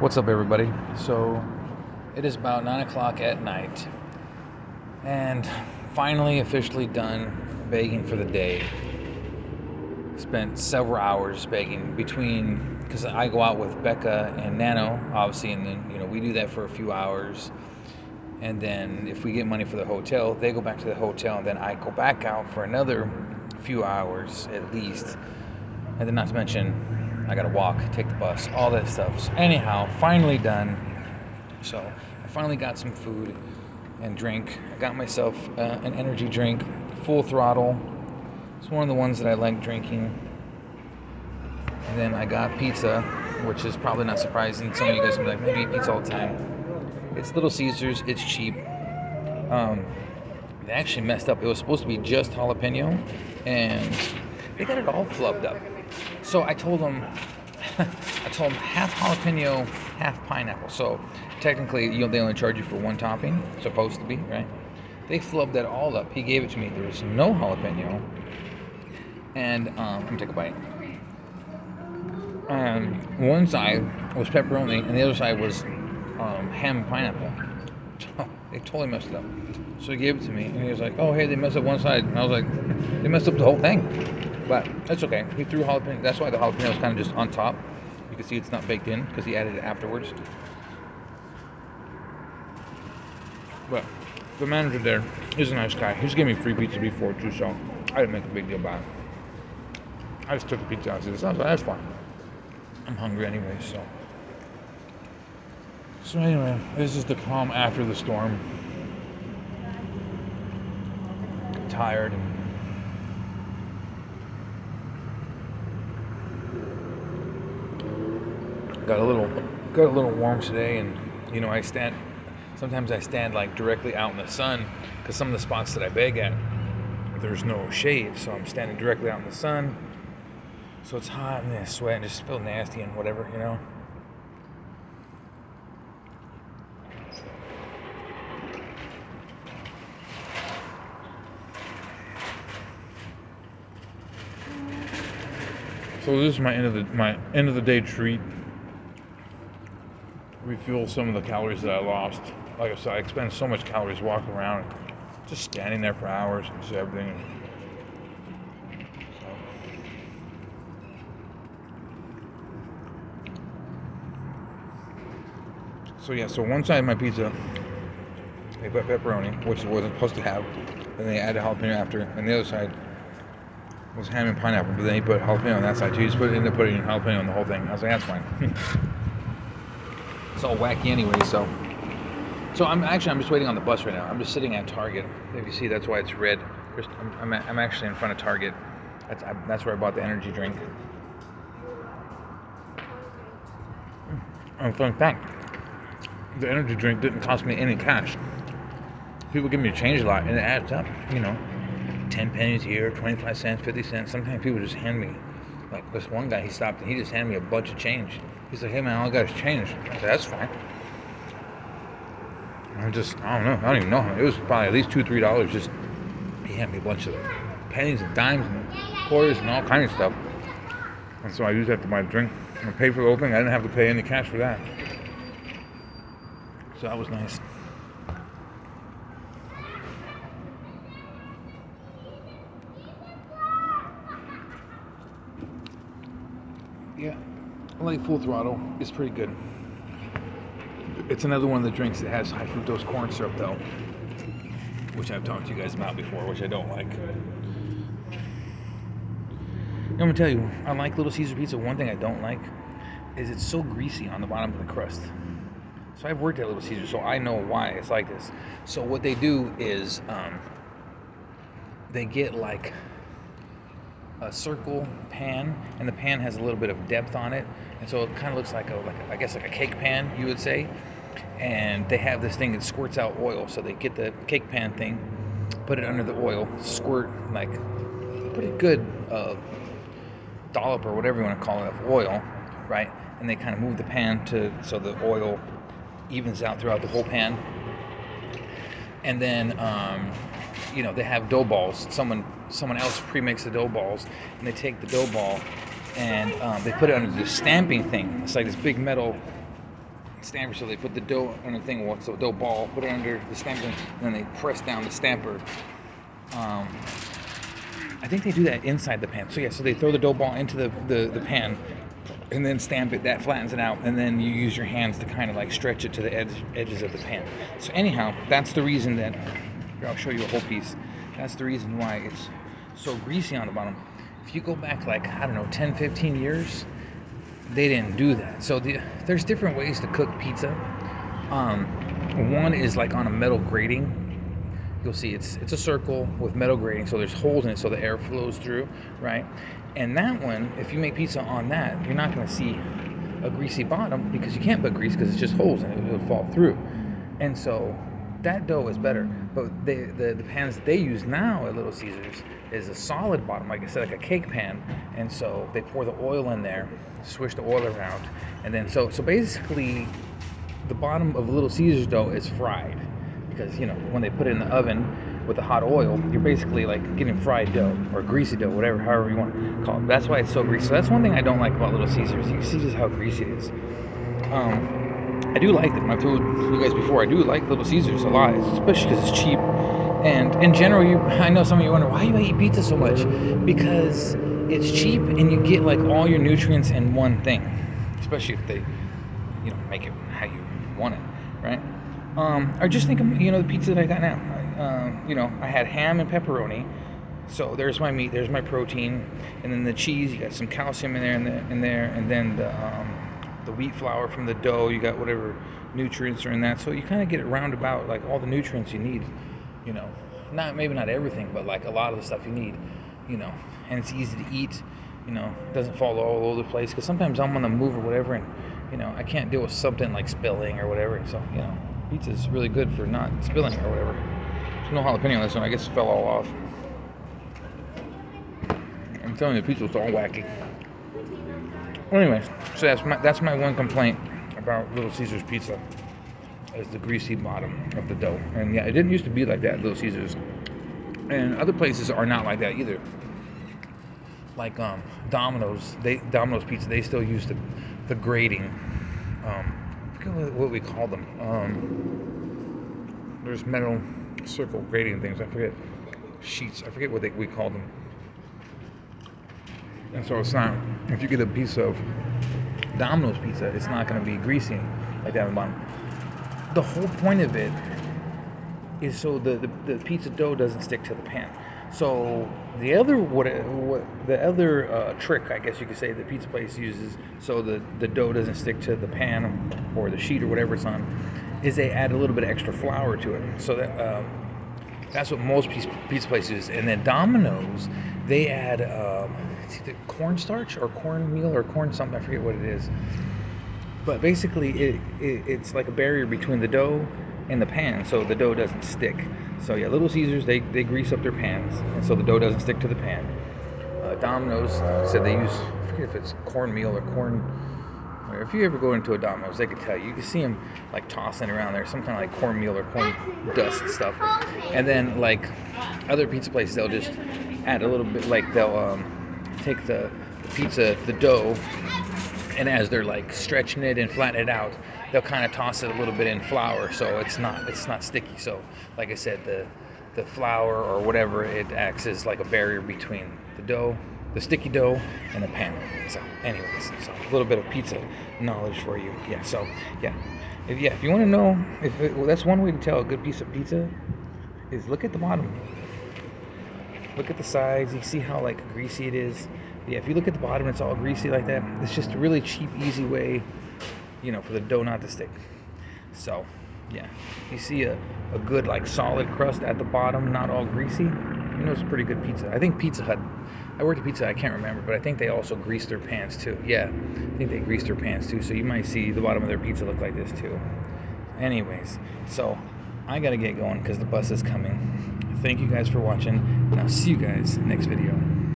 What's up, everybody? So, it is about 9 o'clock at night, and finally officially done begging for the day. Spent several hours begging because I go out with Becca and Nano, obviously, and then, we do that for a few hours. And then if we get money for the hotel, they go back to the hotel, and then I go back out for another few hours at least. And then, not to mention, I gotta walk, take the bus, all that stuff. So anyhow, finally done. So I finally got some food and drink. I got myself an energy drink, Full Throttle. It's one of the ones that I like drinking. And then I got pizza, which is probably not surprising. Some of you guys will be like, maybe you eat pizza all the time. It's Little Caesars. It's cheap. They actually messed up. It was supposed to be just jalapeno, and they got it all flubbed up. So I told them half jalapeno, half pineapple. So technically, they only charge you for one topping, supposed to be, right? They flubbed that all up. He gave it to me. There was no jalapeno, and I'm gonna take a bite. One side was pepperoni, and the other side was ham and pineapple. They totally messed it up. So he gave it to me, and he was like, "Oh, hey, they messed up one side." And I was like, "They messed up the whole thing." But that's okay. He threw jalapeno. That's why the jalapeno is kind of just on top. You can see it's not baked in because he added it afterwards. But the manager there is a nice guy. He's given me free pizza before too, so I didn't make a big deal about it. I just took the pizza out and said, "That's fine. I'm hungry anyway." So anyway, this is the calm after the storm. Tired. Got a little warm today, and sometimes I stand like directly out in the sun because some of the spots that I beg at, there's no shade, so I'm standing directly out in the sun. So it's hot and I sweat and just feel nasty and whatever. So this is my end of the day treat. Refuel some of the calories that I lost. Like I said, I expend so much calories walking around, just standing there for hours and just everything. So one side of my pizza, they put pepperoni, which it wasn't supposed to have, and they added jalapeno after, and the other side was ham and pineapple, but then he put jalapeno on that side too. He just ended up putting jalapeno on the whole thing. I was like, that's fine. It's all wacky anyway, so I'm just waiting on the bus right now. I'm just sitting at Target. If you see, that's why it's red. I'm actually in front of Target. That's where I bought the energy drink. Fun fact, the energy drink didn't cost me any cash. People give me change a lot, and it adds up. 10 pennies here, 25 cents, 50 cents. Sometimes people just hand me, like this one guy, he stopped and he just handed me a bunch of change. He's like, "Hey man, all I got is change." I said, "That's fine." I don't know. I don't even know. It was probably at least $2-3. Just he handed me a bunch of pennies and dimes and quarters and all kinds of stuff. And so I used that to buy a drink. I paid for the whole thing. I didn't have to pay any cash for that. So that was nice. Yeah, I like Full Throttle. It's pretty good. It's another one of the drinks that has high fructose corn syrup, though, which I've talked to you guys about before, which I don't like. I'm gonna tell you, I like Little Caesar pizza. One thing I don't like is it's so greasy on the bottom of the crust. So I've worked at Little Caesar, so I know why it's like this. So what they do is they get like a circle pan, and the pan has a little bit of depth on it, and so it kind of looks like a cake pan, you would say. And they have this thing that squirts out oil, so they get the cake pan thing, put it under the oil, squirt like pretty good dollop or whatever you want to call it of oil, right? And they kind of move the pan so the oil evens out throughout the whole pan. And then they have dough balls. Someone else pre-makes the dough balls, and they take the dough ball and they put it under this stamping thing. It's like this big metal stamper. So they put the dough on the thing, so dough ball, put it under the stamper, and then they press down the stamper. I think they do that inside the pan. So yeah, so they throw the dough ball into the pan and then stamp it. That flattens it out, and then you use your hands to kind of like stretch it to the edges of the pan. So anyhow, that's the reason that, here, I'll show you a whole piece. That's the reason why it's so greasy on the bottom. If you go back like, I don't know, 10, 15 years, they didn't do that. So there's different ways to cook pizza. One is like on a metal grating. You'll see it's a circle with metal grating, so there's holes in it so the air flows through, right? And that one, if you make pizza on that, you're not going to see a greasy bottom, because you can't put grease because it's just holes in it. It'll fall through. And so that dough is better. But the pans that they use now at Little Caesars is a solid bottom, like I said, like a cake pan. And so they pour the oil in there, swish the oil around, and then so basically the bottom of Little Caesars dough is fried. Because, you know, when they put it in the oven with the hot oil, you're basically like getting fried dough or greasy dough, whatever, however you want to call it. That's why it's so greasy. So that's one thing I don't like about Little Caesars. You see just how greasy it is. I do like them. I've told you guys before, I do like Little Caesars a lot, especially because it's cheap. And in general, I know some of you wonder, why do you eat pizza so much? Because it's cheap and you get like all your nutrients in one thing, especially if they, you know, make it how you want it, right? Or just think of, you know, the pizza that I got now. You know, I had ham and pepperoni, so there's my meat, there's my protein, and then the cheese. You got some calcium in there, and then the wheat flour from the dough. You got whatever nutrients are in that, so you kind of get it roundabout, like all the nutrients you need. You know, maybe not everything, but like a lot of the stuff you need. You know, and it's easy to eat. You know, it doesn't fall all over the place, because sometimes I'm on the move or whatever, and you know, I can't deal with something like spilling or whatever, and so, you know, pizza's really good for not spilling or whatever. There's no jalapeno on this one. I guess it fell all off. I'm telling you, the pizza was all wacky. Anyways, so that's my one complaint about Little Caesars pizza, is the greasy bottom of the dough. And yeah, it didn't used to be like that at Little Caesars. And other places are not like that either. Like Domino's Pizza, they still use the grating. I forget what we call them. There's metal circle grating things. I forget, sheets. I forget what we call them. And so it's not. If you get a piece of Domino's pizza, it's not going to be greasy like that on the bottom. The whole point of it is so the pizza dough doesn't stick to the pan. So the other trick, I guess you could say, the pizza place uses so the dough doesn't stick to the pan or the sheet or whatever it's on, is they add a little bit of extra flour to it. So that's what most pizza places use. And then Domino's, they add it's either cornstarch or cornmeal or corn something. I forget what it is. But basically, it's like a barrier between the dough and the pan, so the dough doesn't stick. So yeah, Little Caesars, they grease up their pans, and so the dough doesn't stick to the pan. Domino's said they use, I forget if it's cornmeal or corn. Or if you ever go into a Domino's, they could tell you. You can see them like tossing around there, some kind of like cornmeal or corn dust stuff. And then like other pizza places, they'll just add a little bit, like they'll take the pizza, the dough, and as they're like stretching it and flattening it out, they'll kind of toss it a little bit in flour, so it's not sticky. So like I said, the flour or whatever, it acts as like a barrier between the dough, the sticky dough, and the pan. So anyways, so a little bit of pizza knowledge for you. Yeah, so yeah, if you want to know, well, that's one way to tell a good piece of pizza is look at the bottom. Look at the sides. You see how like greasy it is. Yeah, if you look at the bottom, it's all greasy like that. It's just a really cheap, easy way, you know, for the dough not to stick. So yeah, you see a good like solid crust at the bottom, not all greasy, you know, it's a pretty good pizza. I think Pizza Hut, I worked at Pizza Hut, I can't remember, but I think they also grease their pans too. Yeah, I think they grease their pans too, so you might see the bottom of their pizza look like this too. Anyways, so I gotta get going because the bus is coming. Thank you guys for watching, and I'll see you guys next video.